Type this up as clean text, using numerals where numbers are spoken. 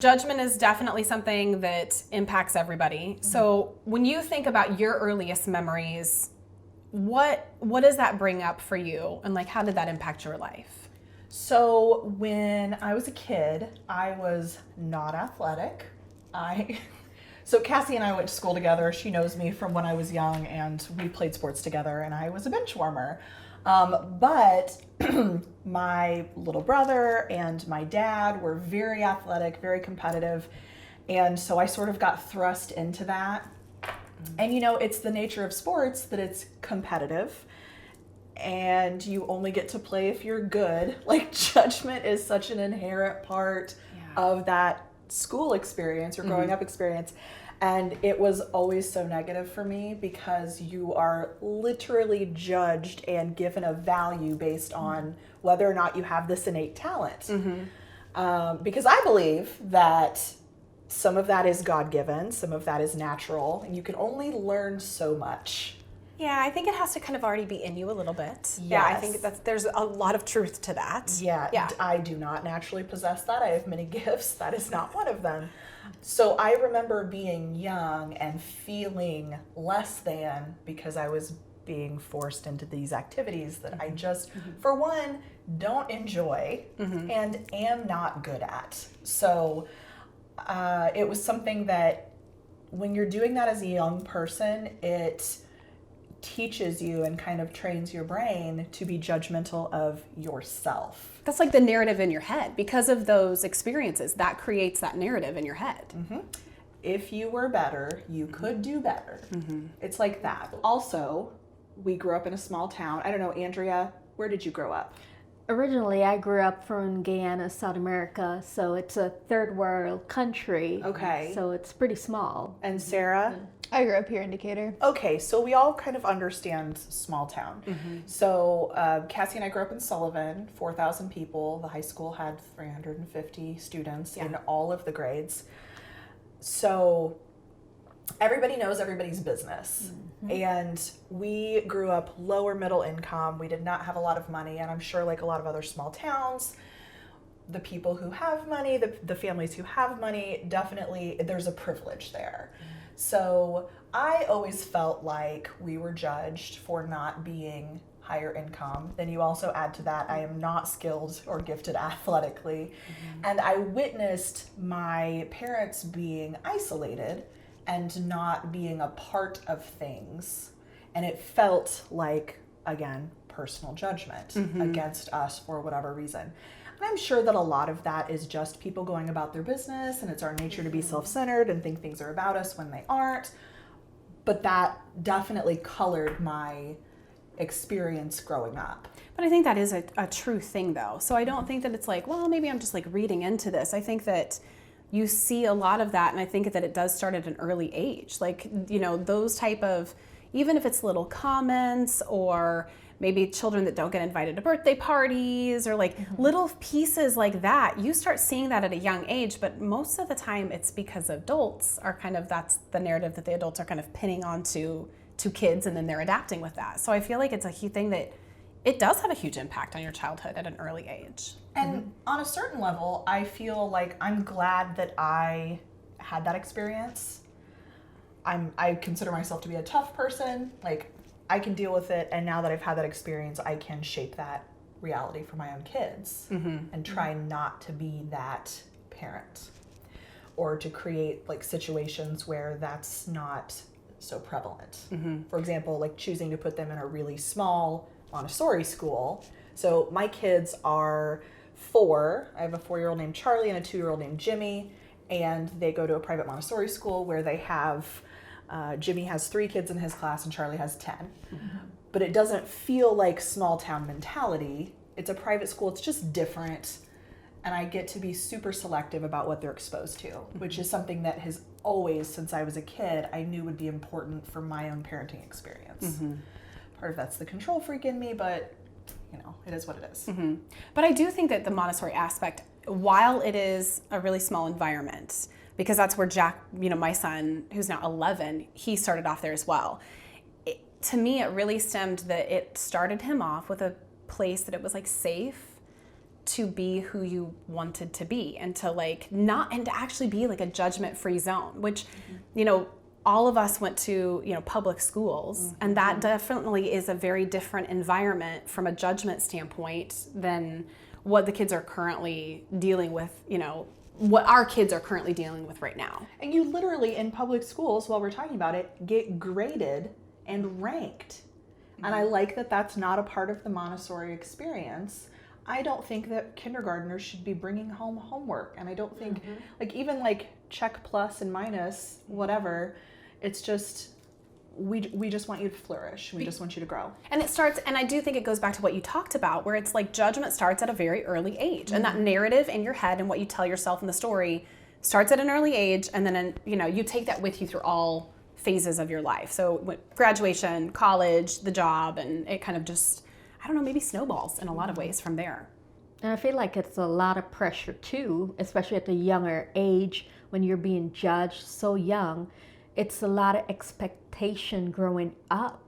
Judgment is definitely something that impacts everybody. Mm-hmm. So when you think about your earliest memories, what does that bring up for you? And like, how did that impact your life? So when I was a kid, I was not athletic. So Cassie and I went to school together. She knows me from when I was young, and we played sports together, and I was a bench warmer. But my little brother and my dad were very athletic, very competitive. And so I sort of got thrust into that. And it's the nature of sports that it's competitive and you only get to play if you're good. Like, judgment is such an inherent part of that school experience or growing up experience. And it was always so negative for me because you are literally judged and given a value based on whether or not you have this innate talent. Because I believe that some of that is God-given, some of that is natural, and you can only learn so much. Yeah, I think it has to kind of already be in you a little bit. Yes. Yeah, I think there's a lot of truth to that. Yeah, I do not naturally possess that. I have many gifts. That is not one of them. So I remember being young and feeling less than because I was being forced into these activities that I just, for one, don't enjoy and am not good at. So it was something that when you're doing that as a young person, it teaches you and kind of trains your brain to be judgmental of yourself. That's like the narrative in your head. Because of those experiences, that creates that narrative in your head. If you were better, you could do better. It's like that. Also, we grew up in a small town. I don't know, Andrea, where did you grow up? Originally, I grew up from Guyana, South America, so it's a third world country. Okay. So it's pretty small. And Sarah? I grew up here in Decatur. Okay, so we all kind of understand small town. So Cassie and I grew up in Sullivan, 4,000 people. The high school had 350 students in all of the grades. So everybody knows everybody's business. And we grew up lower middle income. We did not have a lot of money. And I'm sure, like a lot of other small towns, the people who have money, the families who have money, definitely there's a privilege there. So I always felt like we were judged for not being higher income. Then you also add to that, I am not skilled or gifted athletically. And I witnessed my parents being isolated and not being a part of things. And it felt like, again, personal judgment against us for whatever reason. And I'm sure that a lot of that is just people going about their business, and it's our nature to be self-centered and think things are about us when they aren't. But that definitely colored my experience growing up. But I think that is a true thing, though. So I don't think that it's like, well, maybe I'm just like reading into this. I think that you see a lot of that, and I think that it does start at an early age. Like, those type of, even if it's little comments or maybe children that don't get invited to birthday parties or like little pieces like that, you start seeing that at a young age. But most of the time it's because adults are kind of, that's the narrative that the adults are kind of pinning onto kids, and then they're adapting with that. So I feel like it's a huge thing that it does have a huge impact on your childhood at an early age. And on a certain level, I feel like I'm glad that I had that experience. I consider myself to be a tough person. Like, I can deal with it, and now that I've had that experience, I can shape that reality for my own kids and try not to be that parent or to create like situations where that's not so prevalent. For example, like choosing to put them in a really small Montessori school. So my kids are 4. I have a 4-year-old named Charlie and a 2-year-old named Jimmy, and they go to a private Montessori school where they have Jimmy has 3 kids in his class and Charlie has 10. But it doesn't feel like small town mentality. It's a private school. It's just different. And I get to be super selective about what they're exposed to, which is something that has always, since I was a kid, I knew would be important for my own parenting experience. Part of that's the control freak in me, but it is what it is. But I do think that the Montessori aspect, while it is a really small environment, because that's where Jack, my son, who's now 11, he started off there as well. To me, it really stemmed that it started him off with a place that it was like safe to be who you wanted to be, and to like not, and to actually be like a judgment-free zone, which, you know, all of us went to, you know, public schools, and that definitely is a very different environment from a judgment standpoint than what the kids are currently dealing with, you know, what our kids are currently dealing with right now. And you literally, in public schools, while we're talking about it, get graded and ranked. And I like that that's not a part of the Montessori experience. I don't think that kindergartners should be bringing home homework. And I don't think, like, even like check plus and minus, whatever, it's just, we just want you to flourish. We just want you to grow. And it starts, and I do think it goes back to what you talked about, where it's like judgment starts at a very early age. And that narrative in your head and what you tell yourself in the story starts at an early age. And then, you know, you take that with you through all phases of your life. So graduation, college, the job, and it kind of just, I don't know, maybe snowballs in a lot of ways from there. And I feel like it's a lot of pressure too, especially at the younger age when you're being judged so young. It's a lot of expectation growing up.